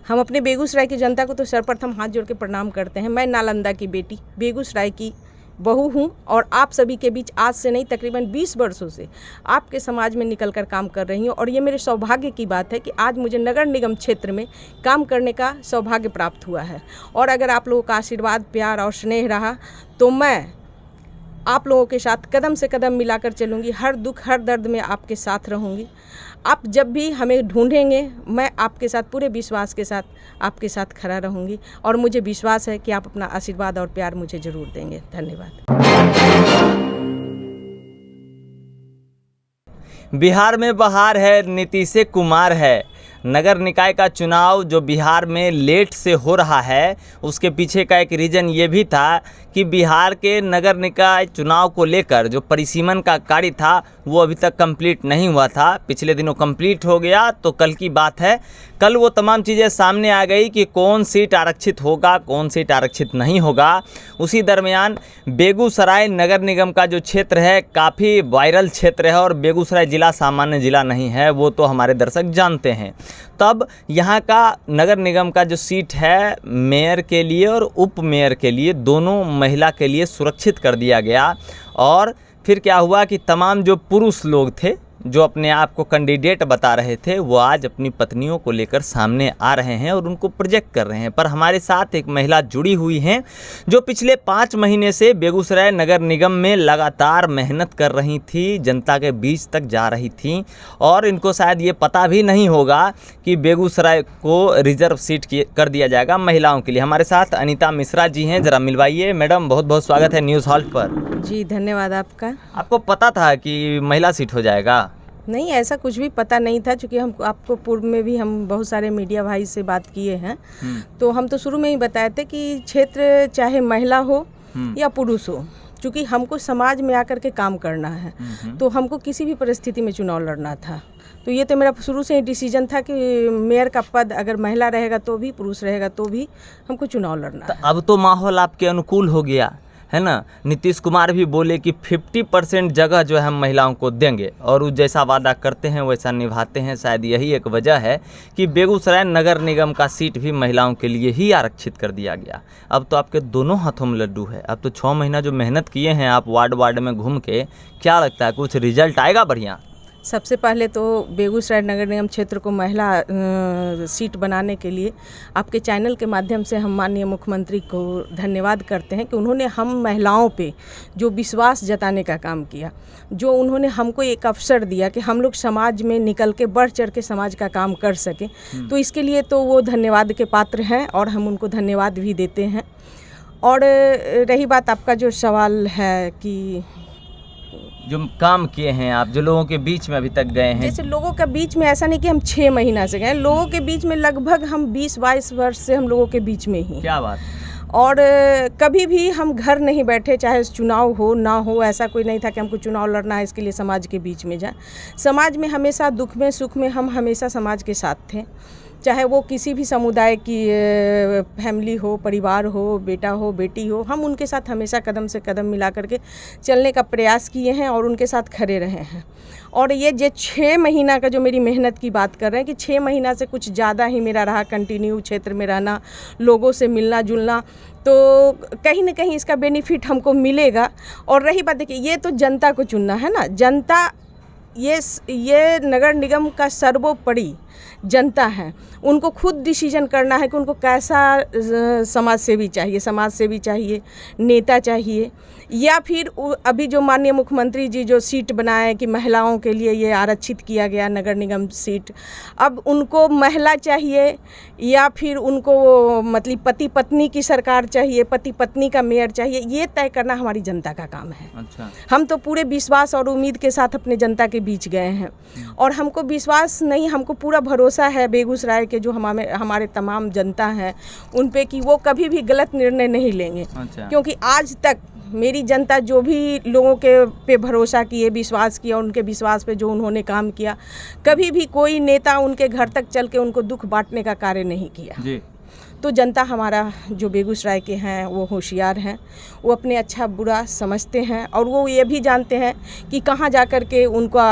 हम अपने बेगूसराय की जनता को तो सर्वप्रथम हाथ जोड़ के प्रणाम करते हैं। मैं नालंदा की बेटी, बेगूसराय की बहू हूँ और आप सभी के बीच आज से नहीं तकरीबन 20 वर्षों से आपके समाज में निकलकर काम कर रही हूँ। और ये मेरे सौभाग्य की बात है कि आज मुझे नगर निगम क्षेत्र में काम करने का सौभाग्य प्राप्त हुआ है। और अगर आप लोगों का आशीर्वाद, प्यार और स्नेह रहा तो मैं आप लोगों के साथ कदम से कदम मिलाकर चलूँगी। हर दुख, हर दर्द में आपके साथ रहूँगी। आप जब भी हमें ढूंढेंगे, मैं आपके साथ पूरे विश्वास के साथ आपके साथ खड़ा रहूँगी। और मुझे विश्वास है कि आप अपना आशीर्वाद और प्यार मुझे ज़रूर देंगे। धन्यवाद। बिहार में बहार है, नीतीश कुमार है। नगर निकाय का चुनाव जो बिहार में लेट से हो रहा है, उसके पीछे का एक रीज़न ये भी था कि बिहार के नगर निकाय चुनाव को लेकर जो परिसीमन का कार्य था वो अभी तक कंप्लीट नहीं हुआ था। पिछले दिनों कंप्लीट हो गया, तो कल की बात है, कल वो तमाम चीज़ें सामने आ गई कि कौन सीट आरक्षित होगा, कौन सीट आरक्षित नहीं होगा। उसी दरमियान बेगूसराय नगर निगम का जो क्षेत्र है काफ़ी वायरल क्षेत्र है और बेगूसराय ज़िला सामान्य ज़िला नहीं है, वो तो हमारे दर्शक जानते हैं। तब यहाँ का नगर निगम का जो सीट है मेयर के लिए और उप मेयर के लिए, दोनों महिला के लिए सुरक्षित कर दिया गया। और फिर क्या हुआ कि तमाम जो पुरुष लोग थे जो अपने आप को कैंडिडेट बता रहे थे, वो आज अपनी पत्नियों को लेकर सामने आ रहे हैं और उनको प्रोजेक्ट कर रहे हैं। पर हमारे साथ एक महिला जुड़ी हुई हैं जो पिछले 5 महीने से बेगूसराय नगर निगम में लगातार मेहनत कर रही थी, जनता के बीच तक जा रही थी। और इनको शायद ये पता भी नहीं होगा कि बेगूसराय को रिजर्व सीट कर दिया जाएगा महिलाओं के लिए। हमारे साथ अनीता मिश्रा जी हैं, ज़रा मिलवाइए। मैडम, बहुत बहुत स्वागत है न्यूज़ हॉल्ट पर। जी धन्यवाद आपका। आपको पता था कि महिला सीट हो जाएगा? नहीं, ऐसा कुछ भी पता नहीं था, क्योंकि हम आपको पूर्व में भी हम बहुत सारे मीडिया भाई से बात किए हैं। तो हम तो शुरू में ही बताए थे कि क्षेत्र चाहे महिला हो या पुरुष हो, क्योंकि हमको समाज में आकर के काम करना है, तो हमको किसी भी परिस्थिति में चुनाव लड़ना था। तो ये तो मेरा शुरू से ही डिसीजन था कि मेयर का पद अगर महिला रहेगा तो भी, पुरुष रहेगा तो भी हमको चुनाव लड़ना है। अब तो माहौल आपके अनुकूल हो गया है ना। नीतीश कुमार भी बोले कि 50% जगह जो है हम महिलाओं को देंगे, और वो जैसा वादा करते हैं वैसा निभाते हैं। शायद यही एक वजह है कि बेगूसराय नगर निगम का सीट भी महिलाओं के लिए ही आरक्षित कर दिया गया। अब तो आपके दोनों हाथों में लड्डू है। अब तो 6 महीना जो मेहनत किए हैं आप वार्ड वार्ड में घूम के, क्या लगता है कुछ रिजल्ट आएगा बढ़िया? सबसे पहले तो बेगूसराय नगर निगम क्षेत्र को महिला सीट बनाने के लिए आपके चैनल के माध्यम से हम माननीय मुख्यमंत्री को धन्यवाद करते हैं कि उन्होंने हम महिलाओं पे जो विश्वास जताने का काम किया, जो उन्होंने हमको एक अवसर दिया कि हम लोग समाज में निकल के बढ़ चढ़ के समाज का काम कर सकें। तो इसके लिए तो वो धन्यवाद के पात्र हैं और हम उनको धन्यवाद भी देते हैं। और रही बात आपका जो सवाल है कि जो काम किए हैं आप, जो लोगों के बीच में अभी तक गए हैं, जैसे लोगों के बीच में, ऐसा नहीं कि हम 6 महीना से गए, लोगों के बीच में लगभग हम 20-22 वर्ष से हम लोगों के बीच में ही। क्या बात। और कभी भी हम घर नहीं बैठे, चाहे चुनाव हो ना हो, ऐसा कोई नहीं था कि हमको चुनाव लड़ना है इसके लिए समाज के बीच में जाए। समाज में हमेशा दुख में सुख में हम हमेशा समाज के साथ थे, चाहे वो किसी भी समुदाय की फैमिली हो, परिवार हो, बेटा हो, बेटी हो, हम उनके साथ हमेशा कदम से कदम मिला करके चलने का प्रयास किए हैं और उनके साथ खड़े रहे हैं। और ये जो 6 महीना का जो मेरी मेहनत की बात कर रहे हैं कि 6 महीना से कुछ ज़्यादा ही मेरा रहा कंटिन्यू क्षेत्र में रहना, लोगों से मिलना जुलना, तो कहीं ना कहीं इसका बेनिफिट हमको मिलेगा। और रही बात, देखिए ये तो जनता को चुनना है ना, जनता ये नगर निगम का सर्वोपरि जनता है, उनको खुद डिसीजन करना है कि उनको कैसा समाज सेवी चाहिए, नेता चाहिए, या फिर अभी जो माननीय मुख्यमंत्री जी जो सीट बनाए कि महिलाओं के लिए ये आरक्षित किया गया नगर निगम सीट, अब उनको महिला चाहिए या फिर उनको मतलब पति पत्नी की सरकार चाहिए, पति पत्नी का मेयर चाहिए, ये तय करना हमारी जनता का काम है। अच्छा। हम तो पूरे विश्वास और उम्मीद के साथ अपने जनता के बीच गए हैं और हमको विश्वास नहीं, हमको पूरा भरोसा है बेगूसराय के जो हमारे तमाम जनता हैं उन पे कि वो कभी भी गलत निर्णय नहीं लेंगे। अच्छा। क्योंकि आज तक मेरी जनता जो भी लोगों के पे भरोसा किए, विश्वास किया, उनके विश्वास पे जो उन्होंने काम किया, कभी भी कोई नेता उनके घर तक चल के उनको दुख बांटने का कार्य नहीं किया जी। तो जनता हमारा जो बेगूसराय के हैं वो होशियार हैं, वो अपने अच्छा बुरा समझते हैं और वो ये भी जानते हैं कि कहाँ जा कर के उनका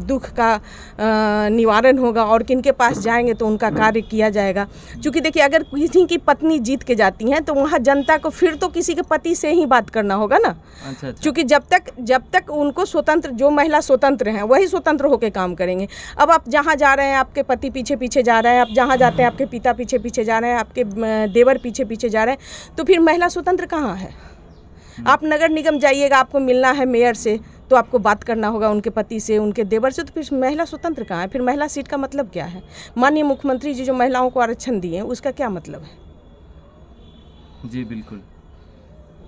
दुख का निवारण होगा और किनके पास जाएंगे तो उनका कार्य किया जाएगा। क्योंकि देखिए, अगर किसी की पत्नी जीत के जाती हैं तो वहाँ जनता को फिर तो किसी के पति से ही बात करना होगा ना। अच्छा। क्योंकि जब तक उनको स्वतंत्र, जो महिला स्वतंत्र हैं वही स्वतंत्र होकर काम करेंगे। अब आप जहाँ जा रहे हैं आपके पति पीछे पीछे जा रहे हैं, आप जहाँ जाते हैं आपके पिता पीछे पीछे जा रहे हैं, आपके देवर पीछे पीछे जा रहे हैं, तो फिर महिला स्वतंत्र कहाँ है? आप नगर निगम जाइएगा, आपको मिलना है मेयर से तो आपको बात करना होगा उनके पति से, उनके देवर से, तो फिर महिला स्वतंत्र कहाँ है? फिर महिला सीट का मतलब क्या है? माननीय मुख्यमंत्री जी जो महिलाओं को आरक्षण दिए उसका क्या मतलब है? जी बिल्कुल।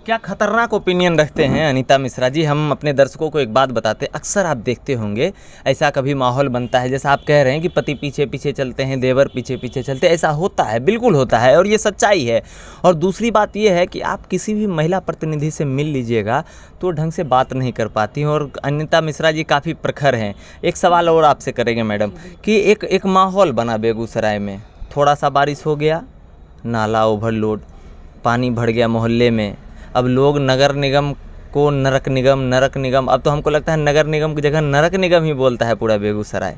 क्या खतरनाक ओपिनियन रखते हैं अनीता मिश्रा जी। हम अपने दर्शकों को एक बात बताते हैं, अक्सर आप देखते होंगे ऐसा कभी माहौल बनता है, जैसा आप कह रहे हैं कि पति पीछे पीछे चलते हैं, देवर पीछे पीछे चलते हैं, ऐसा होता है, बिल्कुल होता है और ये सच्चाई है। और दूसरी बात ये है कि आप किसी भी महिला प्रतिनिधि से मिल लीजिएगा तो ढंग से बात नहीं कर पाती हैं और अनीता मिश्रा जी काफ़ी प्रखर हैं। एक सवाल और आपसे करेंगे मैडम कि एक माहौल बना बेगूसराय में, थोड़ा सा बारिश हो गया, नाला ओवरलोड, पानी भर गया मोहल्ले में, अब लोग नगर निगम को नरक निगम, अब तो हमको लगता है नगर निगम की जगह नरक निगम ही बोलता है पूरा बेगूसराय।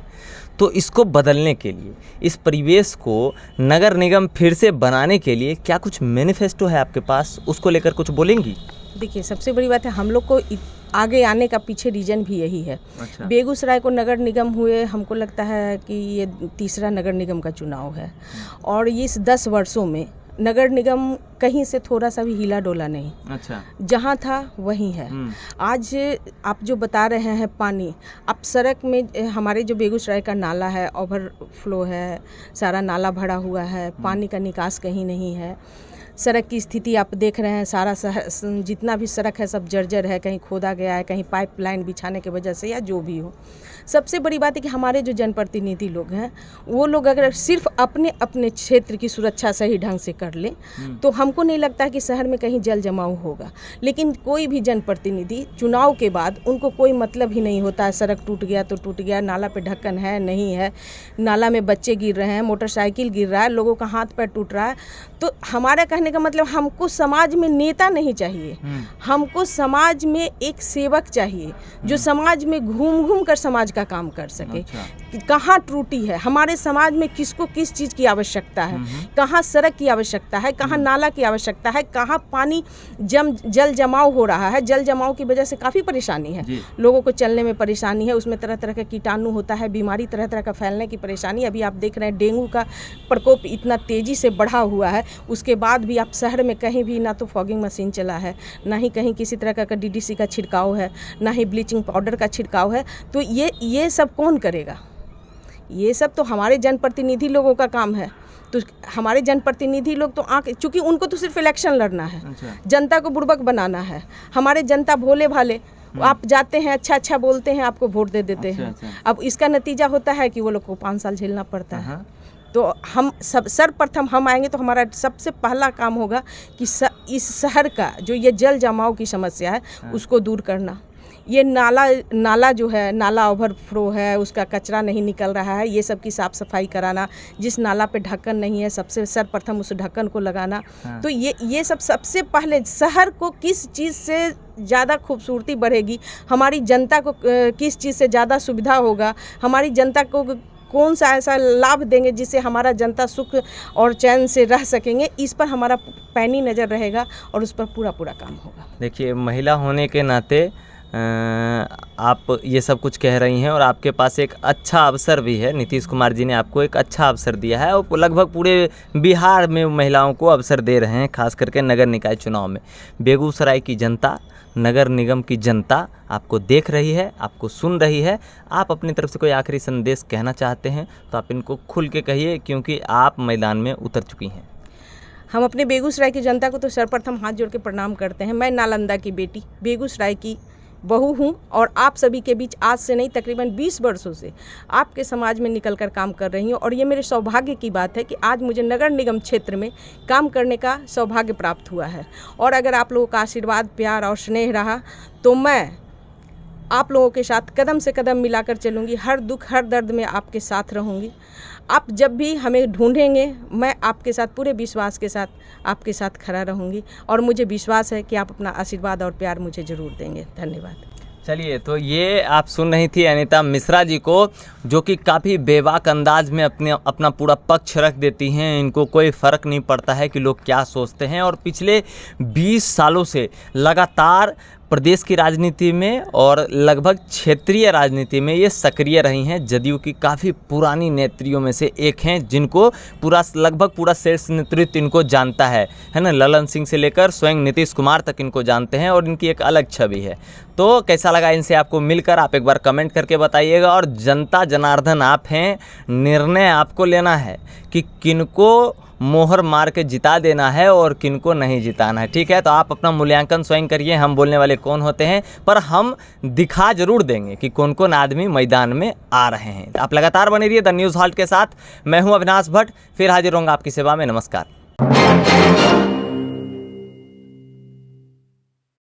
तो इसको बदलने के लिए, इस परिवेश को नगर निगम फिर से बनाने के लिए क्या कुछ मैनिफेस्टो है आपके पास, उसको लेकर कुछ बोलेंगी? देखिए, सबसे बड़ी बात है हम लोग को आगे आने का पीछे रीजन भी यही है। अच्छा। बेगूसराय को नगर निगम हुए हमको लगता है कि ये तीसरा नगर निगम का चुनाव है और इस 10 वर्षों में नगर निगम कहीं से थोड़ा सा भी हिला डोला नहीं। अच्छा। जहाँ था वहीं है। आज आप जो बता रहे हैं पानी, अब सड़क में हमारे जो बेगूसराय का नाला है ओवरफ्लो है, सारा नाला भरा हुआ है, पानी का निकास कहीं नहीं है। सड़क की स्थिति आप देख रहे हैं, सारा जितना भी सड़क है सब जर्जर है, कहीं खोदा गया है, कहीं पाइपलाइन बिछाने की वजह से या जो भी हो। सबसे बड़ी बात है कि हमारे जो जनप्रतिनिधि लोग हैं वो लोग अगर सिर्फ अपने अपने क्षेत्र की सुरक्षा सही ढंग से कर लें तो हमको नहीं लगता कि शहर में कहीं जल जमाव होगा। लेकिन कोई भी जनप्रतिनिधि चुनाव के बाद उनको कोई मतलब ही नहीं होता है, सड़क टूट गया तो टूट गया, नाला पे ढक्कन है नहीं है, नाला में बच्चे गिर रहे हैं, मोटरसाइकिल गिर रहा है, लोगों का हाथ पैर टूट रहा है। तो हमारा कहने का मतलब हमको समाज में नेता नहीं चाहिए, हमको समाज में एक सेवक चाहिए जो समाज में घूम घूम कर समाज का काम कर सके। कि कहाँ त्रुटि है हमारे समाज में, किसको किस चीज़ की आवश्यकता है, कहाँ सड़क की आवश्यकता है, कहाँ नाला की आवश्यकता है, कहाँ पानी जल जमाव हो रहा है। जल जमाव की वजह से काफ़ी परेशानी है, लोगों को चलने में परेशानी है, उसमें तरह तरह का कीटाणु होता है, बीमारी तरह तरह का फैलने की परेशानी। अभी आप देख रहे हैं डेंगू का प्रकोप इतना तेज़ी से बढ़ा हुआ है, उसके बाद भी आप शहर में कहीं भी ना तो फॉगिंग मशीन चला है, ना ही कहीं किसी तरह का DDC का छिड़काव है, ना ही ब्लीचिंग पाउडर का छिड़काव है। तो ये सब कौन करेगा? ये सब तो हमारे जनप्रतिनिधि लोगों का काम है। तो हमारे जनप्रतिनिधि लोग तो चूँकि उनको तो सिर्फ इलेक्शन लड़ना है, जनता को बुड़बक बनाना है। हमारे जनता भोले भाले, आप जाते हैं अच्छा बोलते हैं, आपको वोट दे देते हैं। अब इसका नतीजा होता है कि वो लोग को 5 साल झेलना पड़ता है। तो हम सर्वप्रथम हम आएंगे तो हमारा सबसे पहला काम होगा कि इस शहर का जो ये जल जमाव की समस्या है उसको दूर करना। ये नाला जो है, नाला ओवरफ्लो है, उसका कचरा नहीं निकल रहा है, ये सब की साफ़ सफाई कराना। जिस नाला पे ढक्कन नहीं है सबसे सर्वप्रथम उस ढक्कन को लगाना। तो ये सब सबसे पहले शहर को किस चीज़ से ज़्यादा खूबसूरती बढ़ेगी, हमारी जनता को किस चीज़ से ज़्यादा सुविधा होगा, हमारी जनता को कौन सा ऐसा लाभ देंगे जिससे हमारा जनता सुख और चैन से रह सकेंगे, इस पर हमारा पैनी नज़र रहेगा और उस पर पूरा काम होगा। देखिए, महिला होने के नाते आप ये सब कुछ कह रही हैं और आपके पास एक अच्छा अवसर भी है। नीतीश कुमार जी ने आपको एक अच्छा अवसर दिया है और लगभग पूरे बिहार में महिलाओं को अवसर दे रहे हैं, खास करके नगर निकाय चुनाव में। बेगूसराय की जनता, नगर निगम की जनता आपको देख रही है, आपको सुन रही है। आप अपनी तरफ से कोई आखिरी संदेश कहना चाहते हैं तो आप इनको खुल के कहिए, क्योंकि आप मैदान में उतर चुकी हैं। हम अपने बेगूसराय की जनता को तो सर्वप्रथम हाथ जोड़ के प्रणाम करते हैं। मैं नालंदा की बेटी, बेगूसराय की बहू हूँ और आप सभी के बीच आज से नहीं तकरीबन 20 वर्षों से आपके समाज में निकलकर काम कर रही हूँ। और ये मेरे सौभाग्य की बात है कि आज मुझे नगर निगम क्षेत्र में काम करने का सौभाग्य प्राप्त हुआ है। और अगर आप लोगों का आशीर्वाद, प्यार और स्नेह रहा तो मैं आप लोगों के साथ कदम से कदम मिलाकर चलूँगी, हर दुख हर दर्द में आपके साथ रहूँगी। आप जब भी हमें ढूंढेंगे मैं आपके साथ पूरे विश्वास के साथ आपके साथ खड़ा रहूँगी और मुझे विश्वास है कि आप अपना आशीर्वाद और प्यार मुझे ज़रूर देंगे। धन्यवाद। चलिए, तो ये आप सुन रही थी अनीता मिश्रा जी को, जो कि काफ़ी बेबाक अंदाज में अपना पूरा पक्ष रख देती हैं। इनको कोई फ़र्क नहीं पड़ता है कि लोग क्या सोचते हैं, और पिछले 20 सालों से लगातार प्रदेश की राजनीति में और लगभग क्षेत्रीय राजनीति में ये सक्रिय रही हैं। जदयू की काफ़ी पुरानी नेत्रियों में से एक हैं, जिनको लगभग पूरा शीर्ष नेतृत्व इनको जानता है ना। ललन सिंह से लेकर स्वयं नीतीश कुमार तक इनको जानते हैं और इनकी एक अलग छवि है। तो कैसा लगा इनसे आपको मिलकर, आप एक बार कमेंट करके बताइएगा। और जनता जनार्दन आप हैं, निर्णय आपको लेना है कि किनको मोहर मार के जिता देना है और किनको नहीं जिताना है। ठीक है, तो आप अपना मूल्यांकन स्वयं करिए। हम बोलने वाले कौन होते हैं, पर हम दिखा जरूर देंगे कि कौन कौन आदमी मैदान में आ रहे हैं। आप लगातार बने रहिए द न्यूज़ हॉल्ट के साथ। मैं हूं अविनाश भट्ट, फिर हाजिर होऊंगा आपकी सेवा में। नमस्कार।